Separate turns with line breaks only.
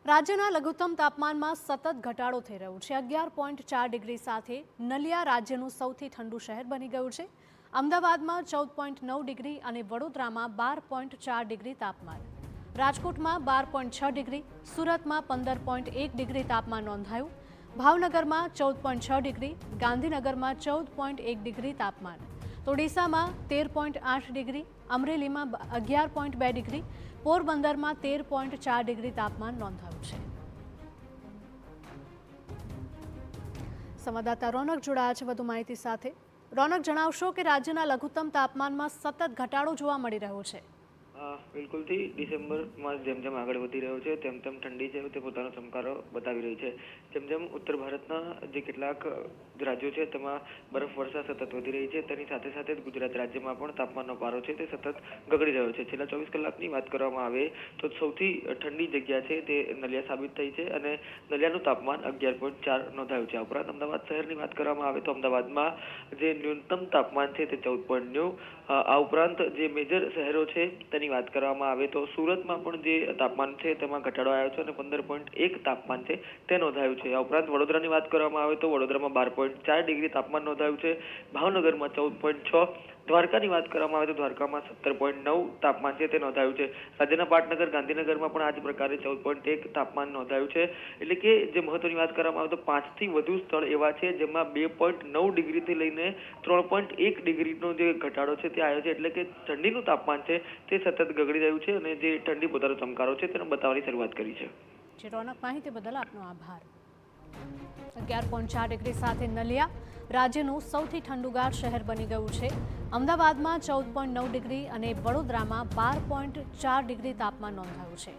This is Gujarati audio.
રાજ્યના લઘુત્તમ તાપમાનમાં સતત ઘટાડો થઈ રહ્યો છે। 11.4 ડિગ્રી સાથે નલિયા રાજ્યનું સૌથી ઠંડુ શહેર બની ગયું છે। અમદાવાદમાં 14.9 ડિગ્રી અને વડોદરામાં 12.4 ડિગ્રી તાપમાન, રાજકોટમાં 12.6 ડિગ્રી, સુરતમાં 15.1 ડિગ્રી તાપમાન નોંધાયું, ભાવનગરમાં 14.6 ડિગ્રી, ગાંધીનગરમાં 14.1 ડિગ્રી તાપમાન, તો ડીસામાં 13.8 ડિગ્રી, અમરેલીમાં 11.2 ડિગ્રી, પોરબંદરમાં 13.4 ડિગ્રી તાપમાન નોંધાયું છે। સંવાદદાતા રોનક જોડાયા છે વધુ માહિતી સાથે। રોનક, જણાવશો કે રાજ્યના લઘુત્તમ તાપમાનમાં સતત ઘટાડો જોવા મળી રહ્યો છે।
બિલકુલથી ડિસેમ્બરમાં જેમ જેમ આગળ વધી રહ્યો છે તેમ તેમ ઠંડી છે તે પોતાનો ચમકારો બતાવી રહી છે। જેમ જેમ ઉત્તર ભારતના જે કેટલાક રાજ્યો છે તેમાં બરફવર્ષા સતત વધી રહી છે, તેની સાથે સાથે ગુજરાત રાજ્યમાં પણ તાપમાનનો પારો છે તે સતત ગગડી રહ્યો છે। છેલ્લા 24 કલાકની વાત કરવામાં આવે તો સૌથી ઠંડી જગ્યા છે તે નલિયા સાબિત થઈ છે અને નલિયાનું તાપમાન 11.4 નોંધાયું છે। આ ઉપરાંત અમદાવાદ શહેરની વાત કરવામાં આવે તો અમદાવાદમાં જે ન્યૂનતમ તાપમાન છે તે 14.9, આ ઉપરાંત જે મેજર શહેરો છે તેની વાત કરવામાં આવે તો સુરતમાં પણ જે તાપમાન છે તેમાં ઘટાડો આવ્યો છે અને 15.1 તાપમાન છે તે નોંધાયું છે। આ ઉપરાંત વડોદરાની વાત કરવામાં આવે તો વડોદરામાં 12.4 ડિગ્રી તાપમાન નોંધાયું છે, ભાવનગરમાં 14.6, દ્વારકાની વાત કરવામાં આવે તો દ્વારકામાં 17.9 તાપમાન છે તે નોંધાયું છે। રાજ્યના પાટનગર ગાંધીનગરમાં પણ આ જ પ્રકારે 14.1 તાપમાન નોંધાયું છે। એટલે કે જે મહત્વની વાત કરવામાં આવે તો 5 થી વધુ સ્થળ એવા છે જેમાં 2.9 ડિગ્રીથી લઈને 3.1 ડિગ્રીનો જે ઘટાડો છે તે આવ્યો છે। એટલે કે ઠંડીનું તાપમાન છે તે સતત ગગડી રહ્યું છે અને જે ઠંડી પોતાનો ચમકારો છે તેને બતાવવાની શરૂઆત કરી છે।
રોનક, માહિતી બદલ આપનો આભાર। 11.4 ડિગ્રી સાથે નલિયા રાજ્યનું સૌથી ઠંડુગાર શહેર બની ગયું છે। અમદાવાદમાં 14.9 ડિગ્રી અને વડોદરામાં 12.4 ડિગ્રી તાપમાન નોંધાયું છે।